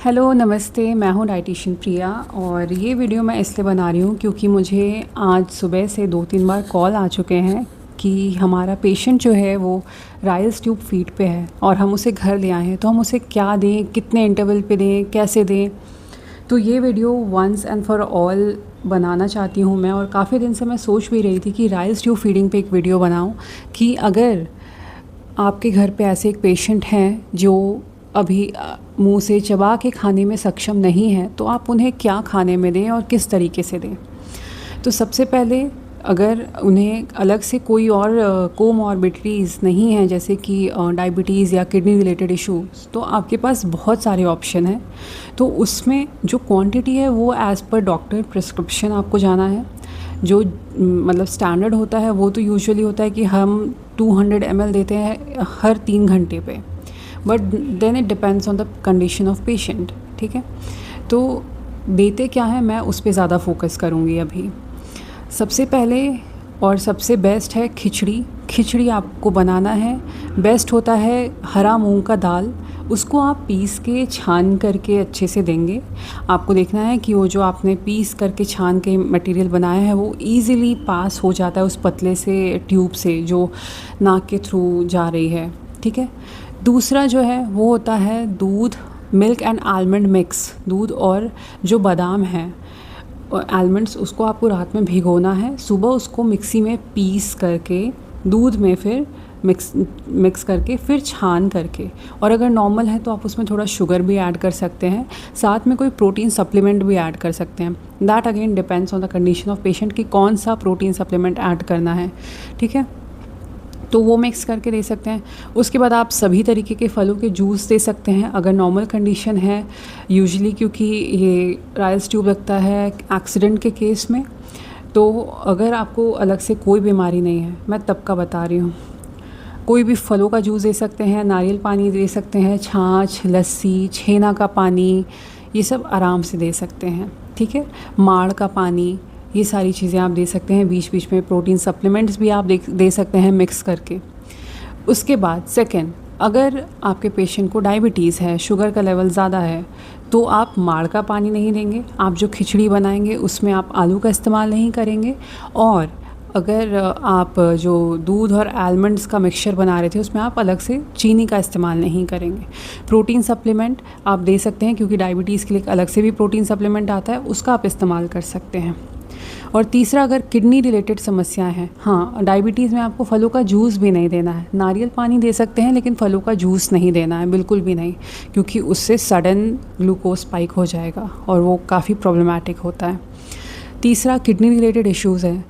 Hello नमस्ते, मैं हूँ डाइटिशियन प्रिया और ये वीडियो मैं इसलिए बना रही हूँ क्योंकि मुझे आज सुबह से 2-3 बार कॉल आ चुके हैं कि हमारा पेशेंट जो है वो राइल्स ट्यूब फीड पे है और हम उसे घर ले आए हैं, तो हम उसे क्या दें, कितने इंटरवल पे दें, कैसे दें। तो ये video once and for all बनाना चाहती हूँ मैं, और काफ़ी दिन से मैं सोच भी रही थी कि राइल्स ट्यूब फीडिंग पे एक वीडियो बनाऊँ कि अगर आपके घर पे ऐसे एक पेशेंट हैं जो अभी मुंह से चबा के खाने में सक्षम नहीं है, तो आप उन्हें क्या खाने में दें और किस तरीके से दें। तो सबसे पहले अगर उन्हें अलग से कोई और कोमॉर्बिडिटीज़ नहीं है, जैसे कि डायबिटीज़ या किडनी रिलेटेड इश्यूज़, तो आपके पास बहुत सारे ऑप्शन हैं। तो उसमें जो क्वांटिटी है वो एज़ पर डॉक्टर प्रिस्क्रिप्शन आपको जाना है। जो मतलब स्टैंडर्ड होता है वो तो यूजुअली होता है कि हम 200 ml देते हैं हर 3 घंटे पे, but then it depends on the condition of patient. ठीक है, तो देते क्या है मैं उस पर ज़्यादा फोकस करूँगी अभी। सबसे पहले और सबसे बेस्ट है खिचड़ी। खिचड़ी आपको बनाना है, बेस्ट होता है हरा मूंग का दाल। उसको आप पीस के छान करके अच्छे से देंगे। आपको देखना है कि वो जो आपने पीस करके छान के मटेरियल बनाया है वो इजीली पास हो जाता है उस पतले से ट्यूब से जो नाक के थ्रू जा रही है। ठीक है, दूसरा जो है वो होता है दूध, मिल्क एंड आलमंड मिक्स। दूध और जो बादाम है आलमंड्स, उसको आपको रात में भिगोना है, सुबह उसको मिक्सी में पीस करके दूध में फिर मिक्स करके फिर छान करके, और अगर नॉर्मल है तो आप उसमें थोड़ा शुगर भी ऐड कर सकते हैं, साथ में कोई प्रोटीन सप्लीमेंट भी ऐड कर सकते हैं। That again depends on the condition of patient कि कौन सा प्रोटीन सप्लीमेंट ऐड करना है। ठीक है, तो वो मिक्स करके दे सकते हैं। उसके बाद आप सभी तरीके के फलों के जूस दे सकते हैं अगर नॉर्मल कंडीशन है। यूजुअली क्योंकि ये राइल्स ट्यूब लगता है एक्सीडेंट के केस में, तो अगर आपको अलग से कोई बीमारी नहीं है, मैं तब का बता रही हूँ, कोई भी फलों का जूस दे सकते हैं, नारियल पानी दे सकते हैं, छाछ, लस्सी, छेना का पानी, ये सब आराम से दे सकते हैं। ठीक है, माड़ का पानी, ये सारी चीज़ें आप दे सकते हैं। बीच बीच में प्रोटीन सप्लीमेंट्स भी आप दे सकते हैं मिक्स करके। उसके बाद सेकंड, अगर आपके पेशेंट को डायबिटीज़ है, शुगर का लेवल ज़्यादा है, तो आप माड़ का पानी नहीं देंगे। आप जो खिचड़ी बनाएंगे उसमें आप आलू का इस्तेमाल नहीं करेंगे, और अगर आप जो दूध और आलमंड्स का मिक्सचर बना रहे थे उसमें आप अलग से चीनी का इस्तेमाल नहीं करेंगे। प्रोटीन सप्लीमेंट आप दे सकते हैं, क्योंकि डायबिटीज़ के लिए अलग से भी प्रोटीन सप्लीमेंट आता है, उसका आप इस्तेमाल कर सकते हैं। और तीसरा, अगर किडनी रिलेटेड समस्याएं हैं, हाँ, डायबिटीज़ में आपको फलों का जूस भी नहीं देना है। नारियल पानी दे सकते हैं लेकिन फलों का जूस नहीं देना है, बिल्कुल भी नहीं, क्योंकि उससे सडन ग्लूकोज स्पाइक हो जाएगा और वो काफ़ी प्रॉब्लमैटिक होता है। तीसरा, किडनी रिलेटेड इश्यूज़ हैं,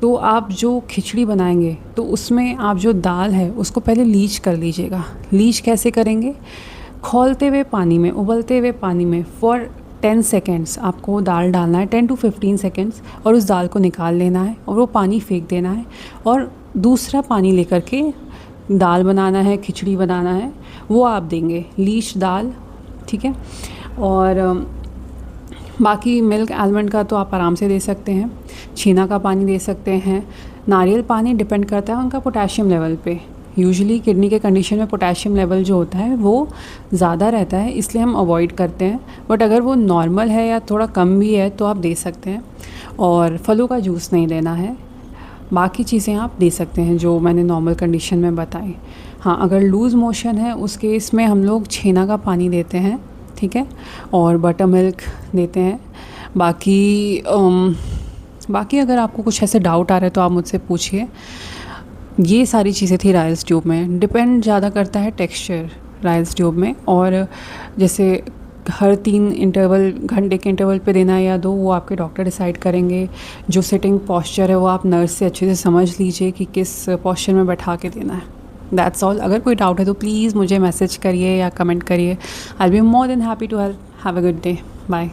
तो आप जो खिचड़ी बनाएंगे तो उसमें आप जो दाल है उसको पहले लीच कर लीजिएगा। लीच कैसे करेंगे? खौलते हुए पानी में, उबलते हुए पानी में फॉर 10 सेकेंड्स आपको दाल डालना है, 10 to 15 सेकेंड्स, और उस दाल को निकाल लेना है और वो पानी फेंक देना है, और दूसरा पानी लेकर के दाल बनाना है, खिचड़ी बनाना है, वो आप देंगे, लीच दाल। ठीक है, और बाकी मिल्क आलमंड का तो आप आराम से दे सकते हैं, छीना का पानी दे सकते हैं। नारियल पानी डिपेंड करता है उनका पोटेशियम लेवल पे। यूजुअली किडनी के कंडीशन में पोटेशियम लेवल जो होता है वो ज़्यादा रहता है, इसलिए हम अवॉइड करते हैं, बट अगर वो नॉर्मल है या थोड़ा कम भी है तो आप दे सकते हैं। और फलों का जूस नहीं देना है, बाकी चीज़ें आप दे सकते हैं जो मैंने नॉर्मल कंडीशन में बताई। हाँ, अगर लूज़ मोशन है उस केस में हम लोग छेना का पानी देते हैं, ठीक है, और बटर मिल्क देते हैं। बाकी अगर आपको कुछ ऐसे डाउट आ रहा है तो आप मुझसे पूछिए। ये सारी चीज़ें थी राइल्स ट्यूब में। डिपेंड ज़्यादा करता है टेक्सचर राइल्स ट्यूब में, और जैसे हर 3 इंटरवल, घंटे के इंटरवल पे देना है या 2, वो आपके डॉक्टर डिसाइड करेंगे। जो सिटिंग पॉस्चर है वो आप नर्स से अच्छे से समझ लीजिए कि किस पॉस्चर में बैठा के देना है। That's all. अगर कोई डाउट है तो प्लीज़ मुझे मैसेज करिए या कमेंट करिए। I will be more than happy to help. Have a good day. Bye.